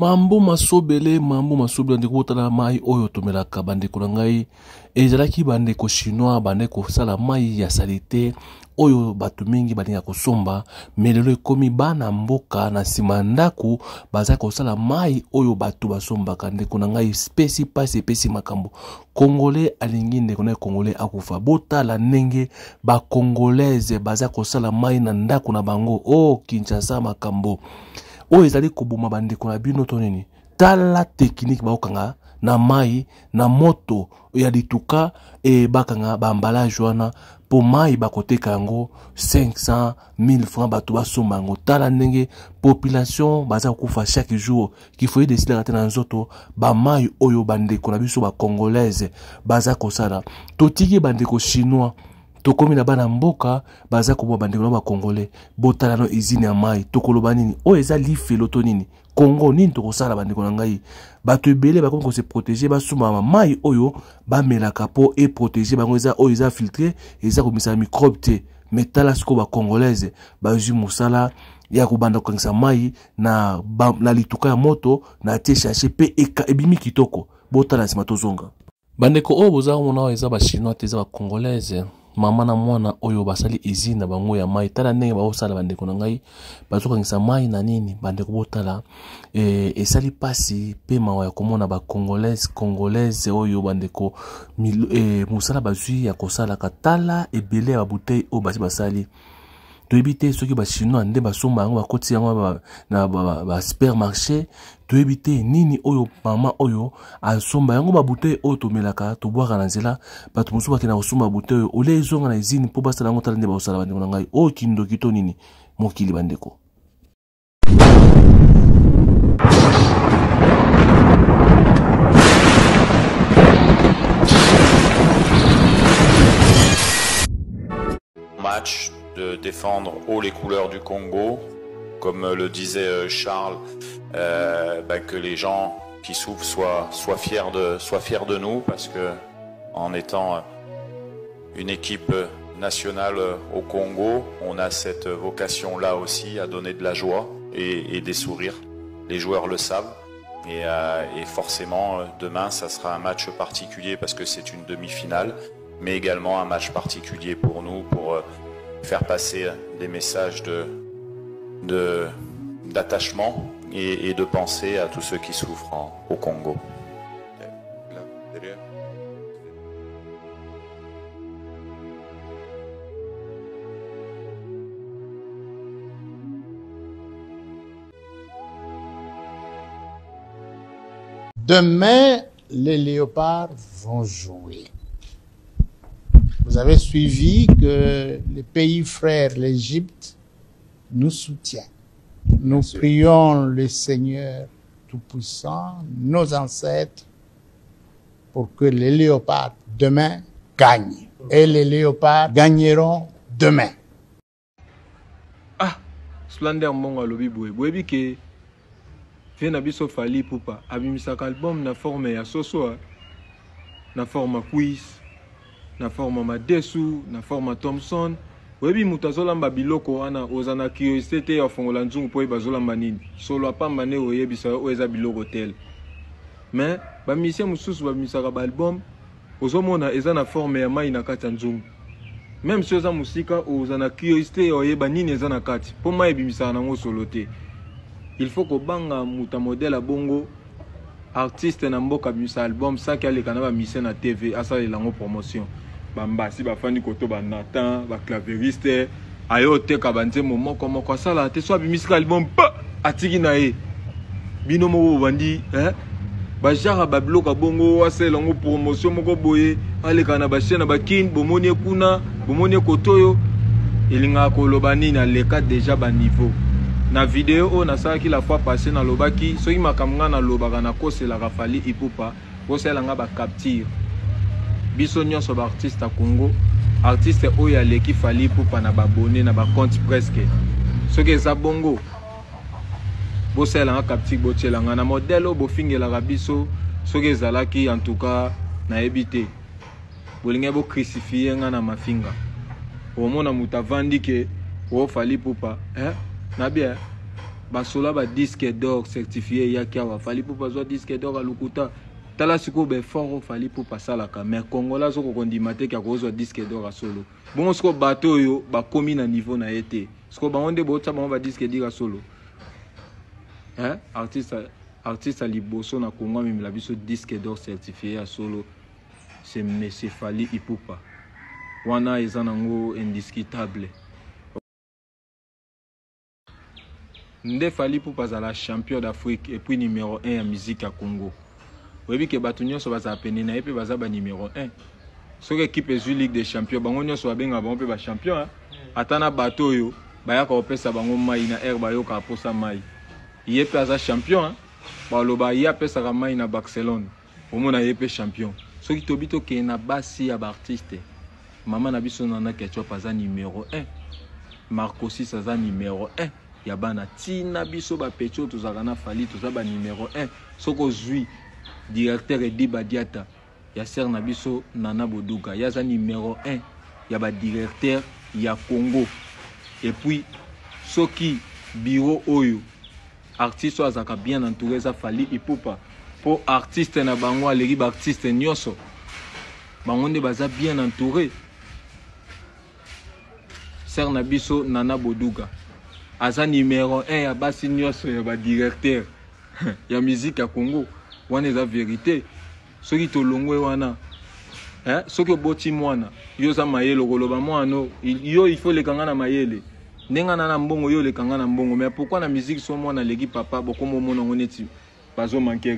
Mambo masobele ndeko tala mai oyo tomelaka bandeko na ngai ezalaki bandeko chinois bandeko sala mai ya salite oyo bato mingi balinga kosomba melelo ekomi bana mboka na sima ndaku baza kosala mai oyo bato basombaka ndeko na ngai spesi pasi epesi makambo Congolais alingi ndeko na Congolais akufa botala ndenge ba Congolaise baza kosala mai na ndaku na bango o Kinshasa makambo o ezali koboma bandeko na bino to nini tala technique baokanga na mai na moto ya lituka e bakanga ba emballage wana po mai bakoteka yango 500 1000 francs bato basomba yango tala ndenge population baza kufa chaque jour qu'il faut décider rater na nzoto ba mai oyo bandeko na biso ba congolaise baza kosala totiki bandeko chinois tokomi na bana mboka baza ko bandeko na ba congolais botala no izine ya mai tokoloba nini o eza lifelo to nini Congo nini tokosala bandeko na ngai bato ebele bakomi ko se protéger basuma mai oyo bamelaka po e protéger bango eza oyo eza filtré eza komisa microbe te metala siko ba congolaise bazwi musala ya kubanda kokangisa mai na lituka ya moto na tie chercher pe ebimi kitoko botala sima tozonga bandeko oyo boza mona eza ba chinois te eza ba congolaise mama na mwana oyo basali izina bango ya mai tala ndenge baosala bandeko na ngai bazokangisa mai na nini bandeko botala esali pasi pe mawa ya komona ba congolaise oyo bandeko musala bazwi ya kosala katala ebele ya bouteille oyo basali toyebite soki ba chinois nde basomba yango bakoti yango na ba supermarché toyebite nini oyo mama oyo asomba yango ba bouteille oyo tomelaka tobwaka na nzela bato mosusu bakena kosomba bouteille oyo ole ezonga na izini mpo basala yango tala nde baosala bandeko na ngai oyo kindoki to nini mokili bandeko match de défendre haut les couleurs du Congo, comme le disait Charles, que les gens qui souffrent soient fiers de nous, parce que en étant une équipe nationale au Congo, on a cette vocation-là aussi à donner de la joie et des sourires. Les joueurs le savent. Et forcément, demain, ça sera un match particulier parce que c'est une demi-finale, mais également un match particulier pour nous, pour faire passer des messages d'attachement et de pensée à tous ceux qui souffrent au Congo. Demain, les Léopards vont jouer. Vous avez suivi que les pays frères, l'Égypte, nous soutient. Nous prions le Seigneur Tout-Puissant, nos ancêtres, pour que les Léopards demain gagnent. Et les Léopards gagneront demain. Ah, Slander Monga Lobi Boué que Vena biso fali pupa abimisaka album na forme ya soso na forme quiz na forme madesu na forme Thompson webi mutazolamba biloko wana ozana curiosité ya fongola nzungu po bazolamba nini solo apamba ne oyebisa oeza biloko tel mais ba misien mususu ba misaka ba album ozomona eza na forme ya mai na kati ya nzungu même si oza musika ozana curiosité oyeba nini eza na kati po mai bimisaka nango solo te. Il faut que banga muta modèle à bongo artiste na mboka bimisa album ça qui a les canaux mission na TV à ça les lango promotion bamba si ba fani koto ba Nathan ba clavieriste ayo te ka banze momo comme quoi ça là te soit bimisa album pa atiki na e bino mo bandi ba jara ba bloka bongo wa ça lango promotion moko boye ale kana ba chaîne ba kin bomoni kuna bomoni kotoyo ilinga ko lobani na le cas déjà ba niveau. Na vidéo on a ça qui la fois passé na lobaki so ki makamnga na lobaka na kosela rafali ipupa kosela nga ba capture biso nyonso ba artiste à Congo artiste oyo aleki fali ipupa na babone na ba compte presque so ke za bongo bosela nga capture botela nga na modèle bo fingela biso so ke zalaki en tout cas na ebité bolinga bo crucifier nga na mafinga o mona mutavandi ke o fali ipupa na bien basola ba disque d'or certifié ya kiawa fali pour pas disque d'or à Lukuta tala siko be fort fali pour pas salaka mais congolais soko kondima te ka kozwa disque d'or à solo bon siko bateau yo ba komi na niveau na été siko ba onde botsa ba disque d'or à solo hein artiste à liboso na Congo même la biso disque d'or certifié à solo c'est monsieur Fally Ipupa wana ezanango indiscutable Nde Fally Ipupa la champion d'Afrique et puis numéro 1 en musique à Congo. Vous voyez que Batunyo soit appelé na et puis bazaba numéro 1. Ce que équipe est Ligue des champions, bango soit bien avant pe ba champion hein. Atana bateau yo, baya ko pesa bango mai na air bayo ka posa mai. Yé pe za champion hein. Ba loba ya pesa ka mai na Barcelone. Omona yé pe champion. Ce qui tobito ke na basi ya artiste. Maman na biso na ketcho paza numéro 1. Marco 6 aza numéro 1. Yabana tina biso ba pecho tozakana Fally tozaba numéro 1 soko zui directeur Edi Badiata ya ser na biso Nana Boduka yaza numéro 1 ya ba directeur ya Congo et puis soki bureau oyo artiste azaka bien entouré za Fally Ipupa pour artiste na bango aleki ba artiste nyoso bango nde baza bien entouré ser na biso Nana Boduka Aza numéro 1 ya basi nyoso ya ba directeur ya musique à Congo wana eza vérité soki tolongwe wana hein soki boti mwana yo za mayele koloba mwana yo il faut le kanga na mayele ndenga na mbongo yo le kanga na mbongo mais pourquoi na musique so mwana legi papa bokomo mona ngoneti bazo manquer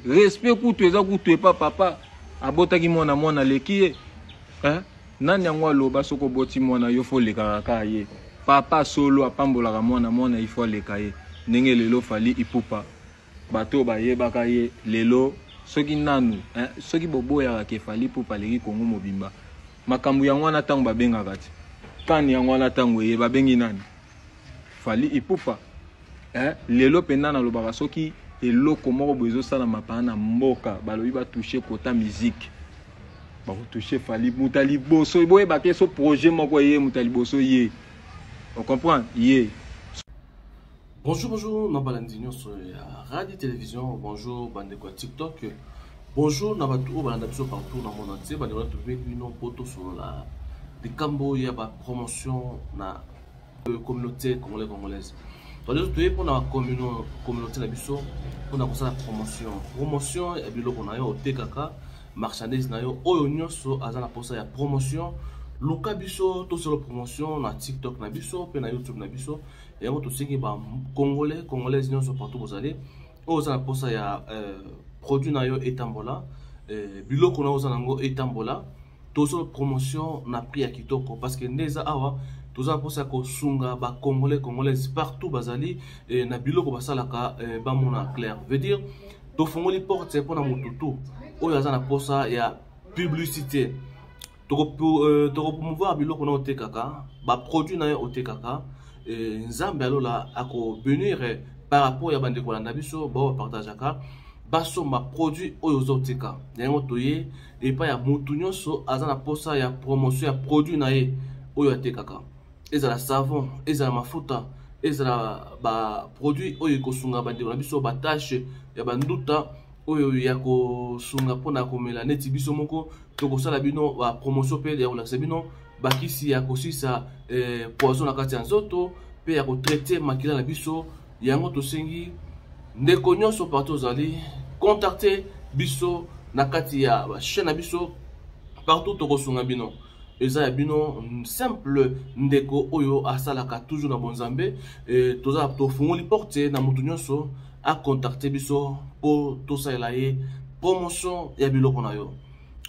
respect kutu eza kutu pas papa abotaki mwana leki hein nani yango aloba soko boti mwana yo faut le kaka ye Papa solo apambola mwana il faut le kaye ndenge lelo Fally Ipupa bato ba yebaka ye lelo soki nanu soki bobo ya ke Fally Ipupa leki Kongo mobimba makambu ya ngwana tango babenga kati kani ya ngwana tango ye babengi nani Fally Ipupa lelo penda na lobaka soki eloko moko bozo sala mapana mboka balobi ba toucher kota musique ba toucher Fally mutali boso boye ba ke so projet moko ye mutali boso ye. On comprend? Yeah. Bonjour, Nabalandinho sur Radio Télévision. Bonjour, Bandeko TikTok. Bonjour, Nabatou, Balandabiso partout dans le monde entier. Bandeko trouver une photo sur la des Cambo, il y a une promotion na communauté congolaise. Donc, nous pour la communauté Nabiso, on a pour la promotion. Promotion, et bien, on a eu au TKK, marchandise, na yo, oyo so azana pour ça, il y a promotion. Luka biso to sur la promotion na TikTok na biso pe na YouTube na biso et on to singi ba congolais nyonso partout vous allez oza pour ça ya produit na yo etambola biloko na oza nango etambola to sur la promotion na prix ya kitoko parce que ndeza awa toza pour ça ko sunga ba congolais partout bazali na biloko basalaka ba mona clair veut dire to fongoli porte pour na mututu oyo azana pour ça ya publicité pour promouvoir biloko na otekaka ba produit na yo otekaka nzambe alola ako venir par rapport ya bande kolanda biso ba partageaka baso ma produit oyo zoteka yango toye et pas ya mutu nyonso azana posa ya promotion ya produit na ye oyo atekaka ezala savon ezala mafuta ezala ba produit oyo kosunga bande kolanda biso ba tâche ya banduta oyo ya kosunga pona komela neti biso moko tokosala bino ba promotion pe ya kolakisa bino bakisi ya kosisa poison na kati ya nzoto pe ya kotraiter makila na biso yango tosengi ndeko nyonso partout ozali contacter biso na kati ya chaîne na biso partout tokosunga bino eza ya bino simple ndeko oyo asalaka toujours na bonzambe toza tofungoli porte na mutu nyonso a contacter biso pour tout ça ye promotion ya biloko na yo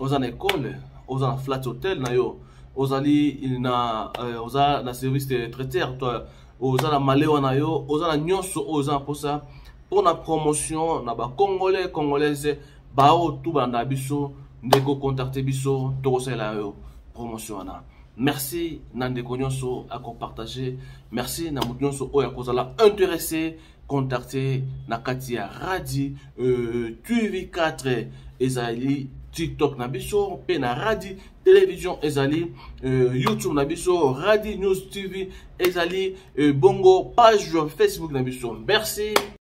oza na école oza na flat hotel na yo ozali na oza na service de traiteur toi oza na malewa na yo oza na nyonso oza pour ça pour la promotion na ba congolaise ba o tout banda biso ndeko contacter biso to ça yo promotion na merci na ndeko nyonso à partager merci na mutu nyonso oya kozala intéressé contacter na kati ya Radio TV4 ezali TikTok na biso pe na Radi Télévision ezali YouTube na biso Radi News TV ezali bongo page Facebook na biso. Merci.